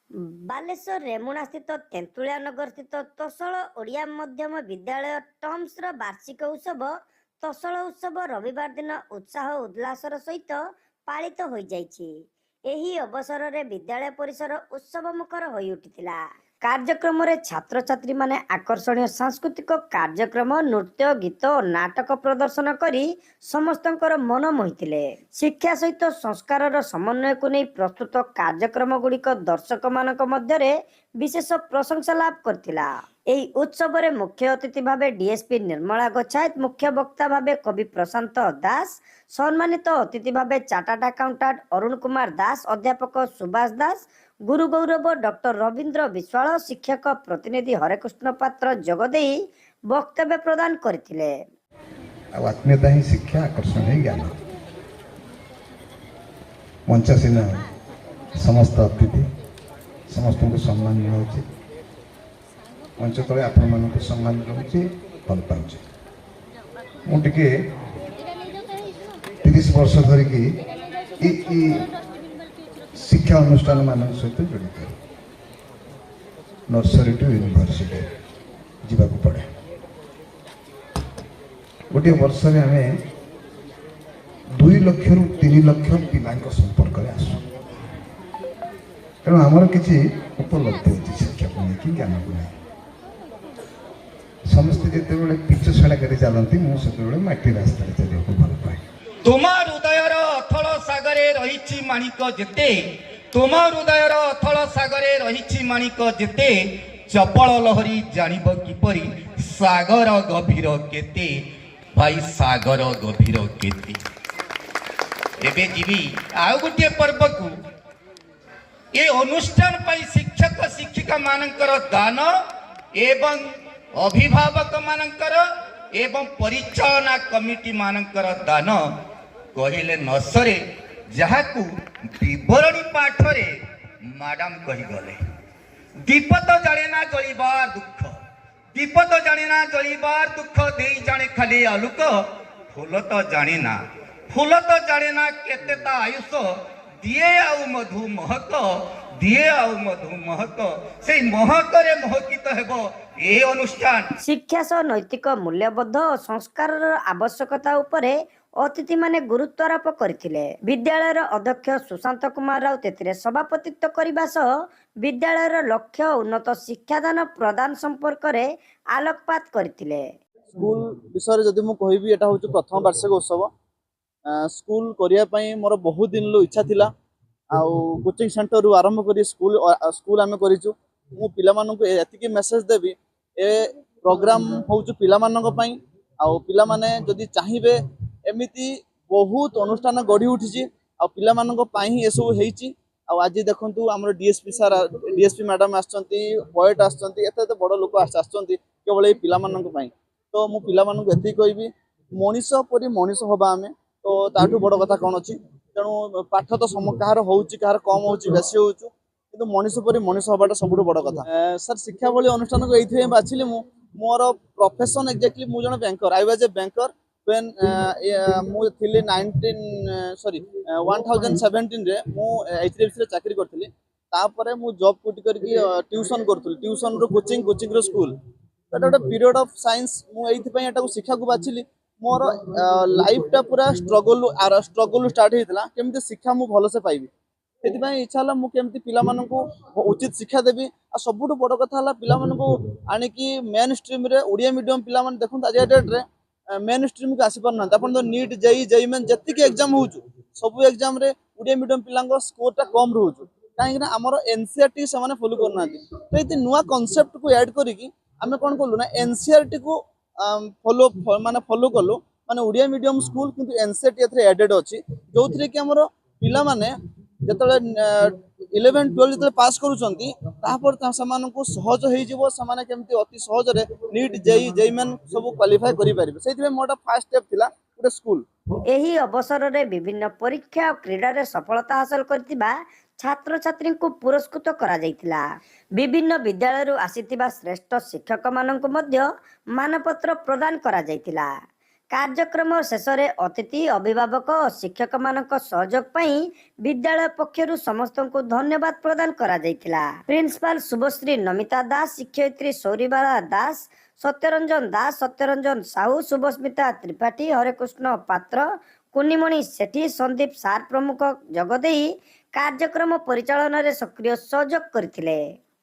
ବାଲେଶ୍ୱର ରେମୁଣା ସ୍ଥିତ ତେନ୍ତୁଳିଆ ନଗର ସ୍ଥିତ ତୋଷଳ ଓଡ଼ିଆ ମଧ୍ୟମ ବିଦ୍ୟାଳୟ ଟମ୍ସର ବାର୍ଷିକ ଉତ୍ସବ ତୋଷଳ ଉତ୍ସବ ରବିବାର ଦିନ ଉତ୍ସାହ ଉଲ୍ଲାସର ସହିତ ପାଳିତ ହୋଇଯାଇଛି। ଏହି ଅବସରରେ ବିଦ୍ୟାଳୟ ପରିସର ଉତ୍ସବ ମୁଖର ହୋଇ ଉଠିଥିଲା। କାର୍ଯ୍ୟକ୍ରମରେ ଛାତ୍ରଛାତ୍ରୀମାନେ ଆକର୍ଷଣୀୟ ସାଂସ୍କୃତିକ କାର୍ଯ୍ୟକ୍ରମ ନୃତ୍ୟ ଗୀତ ଓ ନାଟକ ପ୍ରଦର୍ଶନ କରି ସମସ୍ତଙ୍କର ମନ ମୋହିଥିଲେ। ଶିକ୍ଷା ସହିତ ସଂସ୍କାରର ସମନ୍ୱୟକୁ ନେଇ ପ୍ରସ୍ତୁତ କାର୍ଯ୍ୟକ୍ରମ ଗୁଡ଼ିକ ଦର୍ଶକମାନଙ୍କ ମଧ୍ୟରେ ବିଶେଷ ପ୍ରଶଂସା ଲାଭ କରିଥିଲା। ଏହି ଉତ୍ସବରେ ମୁଖ୍ୟ ଅତିଥି ଭାବେ ଡିଏସ୍ପି ନିର୍ମଳା ଗଚ୍ଛାୟତ, ମୁଖ୍ୟ ବକ୍ତା ଭାବେ କବି ପ୍ରଶାନ୍ତ ଦାସ, ସମ୍ମାନିତ ଅତିଥି ଭାବେ ଚାର୍ଟାର୍ଡ ଆକାଉଣ୍ଟାଣ୍ଟ ଅରୁଣ କୁମାର ଦାସ, ଅଧ୍ୟାପକ ସୁଭାଷ ଦାସ, ଗୁରୁ ଗୌରବ ଡକ୍ଟର ରବୀନ୍ଦ୍ର ବିଶ୍ୱାଳ, ଶିକ୍ଷକ ପ୍ରତିନିଧି ହରେକୃଷ୍ଣ ପାତ୍ର ଯୋଗଦେଇ ବକ୍ତବ୍ୟ ପ୍ରଦାନ କରିଥିଲେ। ଆତ୍ମୀୟତା ହିଁ ଶିକ୍ଷା, ଆକର୍ଷଣ ହିଁ ଜ୍ଞାନ। ମଞ୍ଚାସୀନ ସମସ୍ତ ଅତିଥି ସମସ୍ତଙ୍କୁ ସମ୍ମାନ ଜଣାଉଛି। ମଞ୍ଚ ତଳେ ଆପଣମାନଙ୍କୁ ସମ୍ମାନ ଜଣାଉଛି, ଭଲ ପାଉଛି। ମୁଁ ଟିକେ 30 ବର୍ଷ ଧରିକି ଶିକ୍ଷା ଅନୁଷ୍ଠାନ ମାନଙ୍କ ସହିତ ଜଡ଼ିତ। ନର୍ସରୀ ଟୁ ୟୁନିଭର୍ସିଟି ଯିବାକୁ ପଡ଼େ। ଗୋଟିଏ ବର୍ଷରେ ଆମେ 2 ଲକ୍ଷରୁ 3 ଲକ୍ଷ ପିଲାଙ୍କ ସମ୍ପର୍କରେ ଆସୁ। ତେଣୁ ଆମର କିଛି ଉପଲବ୍ଧି ଅଛି ଶିକ୍ଷାକୁ ନେଇକି, ଜ୍ଞାନକୁ ନେଇ। ସମସ୍ତେ ଯେତେବେଳେ ପିଚ ଛଡ଼ାକରି ଚାଲନ୍ତି, ମୁଁ ସେତେବେଳେ ମାଟି ରାସ୍ତାରେ ଚାଲିବାକୁ ଭଲ ପାଏ। ତୁମ ହୃଦୟର ଅଥଳ ସାଗରେ ରହିଛି ମାଣିକ ଯେତେ, ତୁମ ହୃଦୟର ଅଥଳ ସାଗରେ ରହିଛି ମାଣିକ ଯେତେ, ଚପଳ ଲହରୀ ଜାଣିବ କିପରି ସାଗର ଗଭୀର କେତେ। ଭାଇ ସାଗର ଗଭୀର କେତେ। ଏବେ ଯିବି ଆଉ ଗୋଟିଏ ପର୍ବକୁ। ଏ ଅନୁଷ୍ଠାନ ପାଇଁ ଶିକ୍ଷକ ଶିକ୍ଷିକା ମାନଙ୍କର ଦାନ ଏବଂ ଅଭିଭାବକ ମାନଙ୍କର ଏବଂ ପରିଚାଳନା କମିଟି ମାନଙ୍କର ଦାନ କହିଲେ ନ ସରେ, ଯାହାକୁ ବିବରଣୀ ପାଠରେ ମ୍ୟାଡାମ କହିଗଲେ। ଦୀପ ତ ଜାଣେ ନା ଜଳିବାର ଦୁଃଖ, ଦୀପ ତ ଜାଣେ ନା ଜଳିବାର ଦୁଃଖ, ଦେଇ ଜାଣେ ଖାଲି ଆଲୋକ। ଫୁଲ ତ ଜାଣେ ନା, ଫୁଲ ତ ଜାଣେ ନା କେତେ ତା ଆୟୁଷ, ଦିଏ ଆଉ ମଧୁ ମହକ, ଦିଏ ଆଉ ମଧୁ ମହକ। ସେଇ ମହକରେ ମହକିତ ହେବ ଏ ଅନୁଷ୍ଠାନ। ଶିକ୍ଷା ସହ ନୈତିକ ମୂଲ୍ୟବୋଧ ଓ ସଂସ୍କାରର ଆବଶ୍ୟକତା ଉପରେ ଅତିଥିମାନେ ଗୁରୁତ୍ୱାରୋପ କରିଥିଲେ। ବିଦ୍ୟାଳୟର ଅଧ୍ୟକ୍ଷ ସୁଶାନ୍ତ କୁମାର ରାଉତ ଏଥିରେ ସଭାପତିତ୍ୱ କରିବା ସହ ବିଦ୍ୟାଳୟର ଲକ୍ଷ୍ୟ ଓ ଉନ୍ନତ ଶିକ୍ଷାଦାନ ପ୍ରଦାନ ସମ୍ପର୍କରେ ଆଲୋକପାତ କରିଥିଲେ। ସ୍କୁଲ ବିଷୟରେ ଯଦି ମୁଁ କହିବି, ଏଟା ହେଉଛି ପ୍ରଥମ ବାର୍ଷିକ ଉତ୍ସବ। ସ୍କୁଲ କରିବା ପାଇଁ ମୋର ବହୁତ ଦିନରୁ ଇଚ୍ଛା ଥିଲା। ଆଉ କୋଚିଂ ସେଣ୍ଟରରୁ ଆରମ୍ଭ କରି ସ୍କୁଲ ଆମେ କରିଛୁ। ମୁଁ ପିଲାମାନଙ୍କୁ ଏତିକି ମେସେଜ ଦେବି, ଏ ପ୍ରୋଗ୍ରାମ ହେଉଛି ପିଲାମାନଙ୍କ ପାଇଁ। ଆଉ ପିଲାମାନେ ଯଦି ଚାହିଁବେ, ଏମିତି ବହୁତ ଅନୁଷ୍ଠାନ ଗଢ଼ି ଉଠିଛି ଆଉ ପିଲାମାନଙ୍କ ପାଇଁ ହିଁ ଏସବୁ ହେଇଛି। ଆଉ ଆଜି ଦେଖନ୍ତୁ ଆମର ଡିଏସ୍ପି ସାର୍, ଡିଏସ୍ପି ମ୍ୟାଡାମ ଆସିଛନ୍ତି, ପଏଟ୍ ଆସିଛନ୍ତି, ଏତେ ଏତେ ବଡ଼ ଲୋକ ଆସିଛନ୍ତି କେବଳ ଏଇ ପିଲାମାନଙ୍କ ପାଇଁ। ତ ମୁଁ ପିଲାମାନଙ୍କୁ ଏତିକି କହିବି, ମଣିଷ ପରି ମଣିଷ ହବା ଆମେ। ତ ତାଠୁ ବଡ଼ କଥା କ'ଣ ଅଛି? ତେଣୁ ପାଠ ତ କାହାର ହେଉଛି, କାହାର କମ୍ ହେଉଛି, ବେଶୀ ହେଉଛୁ, କିନ୍ତୁ ମଣିଷ ପରି ମଣିଷ ହବାଟା ସବୁଠୁ ବଡ଼ କଥା। ସାର୍ ଶିକ୍ଷା ଭଳି ଅନୁଷ୍ଠାନକୁ ଏଇଥିପାଇଁ ବାଛିଲି। ମୋର ପ୍ରଫେସନ୍ ଏକ୍ଜାକ୍ଟଲି ମୁଁ ଜଣେ ବ୍ୟାଙ୍କର। ଆଇ ୱାଜ୍ ଏ ବ୍ୟାଙ୍କର when ମୁଁ ଥିଲି 1017ରେ ମୁଁ HDFCରେ ଚାକିରି କରିଥିଲି। ତାପରେ ମୁଁ ଜବ୍ କୋଉଠି କରିକି ଟ୍ୟୁସନ୍ କରୁଥିଲି। ଟ୍ୟୁସନ୍ରୁ କୋଚିଂରୁ ସ୍କୁଲ। ଏଟା ଗୋଟେ ପିରିୟଡ଼ ଅଫ୍ ସାଇନ୍ସ। ମୁଁ ଏଇଥିପାଇଁ ଏଟାକୁ ଶିକ୍ଷାକୁ ବାଛିଲି। ମୋର ଲାଇଫଟା ପୁରା ଷ୍ଟ୍ରଗଲରୁ ଷ୍ଟାର୍ଟ ହେଇଥିଲା, କେମିତି ଶିକ୍ଷା ମୁଁ ଭଲସେ ପାଇବି। ସେଥିପାଇଁ ଇଚ୍ଛା ହେଲା ମୁଁ କେମିତି ପିଲାମାନଙ୍କୁ ଉଚିତ ଶିକ୍ଷା ଦେବି। ଆଉ ସବୁଠୁ ବଡ଼ କଥା ହେଲା, ପିଲାମାନଙ୍କୁ ଆଣିକି ମେନ୍ ଷ୍ଟ୍ରିମ୍ରେ ଓଡ଼ିଆ ମିଡ଼ିୟମ୍ ପିଲାମାନେ ଦେଖନ୍ତୁ ଆଜିକା ଡେଟ୍ରେ मेन स्ट्रीम को आसी पारना। आप नीट जेई मेन जी एग्जाम हो सब एग्जाम ओडिया मीडियम पिला स्कोरटा कम रोच कहीं आमर एनसीईआरटी से फॉलो करना। तो ये नुआ कनसेप्ट को ऐड करके आम कौन कलु ना एनसीईआरटी को फॉलो कलु माने ओडिया मीडियम स्कूल किंतु एनसीईआरटी एडेड अच्छी जो थी कि आमर पिला माने जिते 11-12 जो पास करुँच सहज होमती अति सहज नीट जेई मेन सब क्वालिफाई करें। मोर फास्ट स्टेप थिला गोटे स्कूल। ଏହି ଅବସରରେ ବିଭିନ୍ନ ପରୀକ୍ଷା ଓ କ୍ରୀଡ଼ାରେ ସଫଳତା ହାସଲ କରିଥିବା ଛାତ୍ରଛାତ୍ରୀଙ୍କୁ ପୁରସ୍କୃତ କରାଯାଇଥିଲା। ବିଭିନ୍ନ ବିଦ୍ୟାଳୟରୁ ଆସିଥିବା ଶ୍ରେଷ୍ଠ ଶିକ୍ଷକମାନଙ୍କୁ ମଧ୍ୟ ମାନପତ୍ର ପ୍ରଦାନ କରାଯାଇଥିଲା। କାର୍ଯ୍ୟକ୍ରମ ଶେଷରେ ଅତିଥି ଅଭିଭାବକ ଓ ଶିକ୍ଷକମାନଙ୍କ ସହଯୋଗ ପାଇଁ ବିଦ୍ୟାଳୟ ପକ୍ଷରୁ ସମସ୍ତଙ୍କୁ ଧନ୍ୟବାଦ ପ୍ରଦାନ କରାଯାଇଥିଲା। ପ୍ରିନ୍ସିପାଲ ଶୁଭଶ୍ରୀ ନମିତା ଦାସ, ଶିକ୍ଷୟିତ୍ରୀ ସୌରିବାଳା ଦାସ, ସତ୍ୟରଞ୍ଜନ ଦାସ, ସତ୍ୟରଞ୍ଜନ ସାହୁ, ଶୁଭସ୍ମିତା ତ୍ରିପାଠୀ, ହରେକୃଷ୍ଣ ପାତ୍ର, କୁନିମଣି ସେଠୀ, ସନ୍ଦୀପ ସାର୍ ପ୍ରମୁଖ ଯୋଗଦେଇ କାର୍ଯ୍ୟକ୍ରମ ପରିଚାଳନାରେ ସକ୍ରିୟ ସହଯୋଗ କରିଥିଲେ।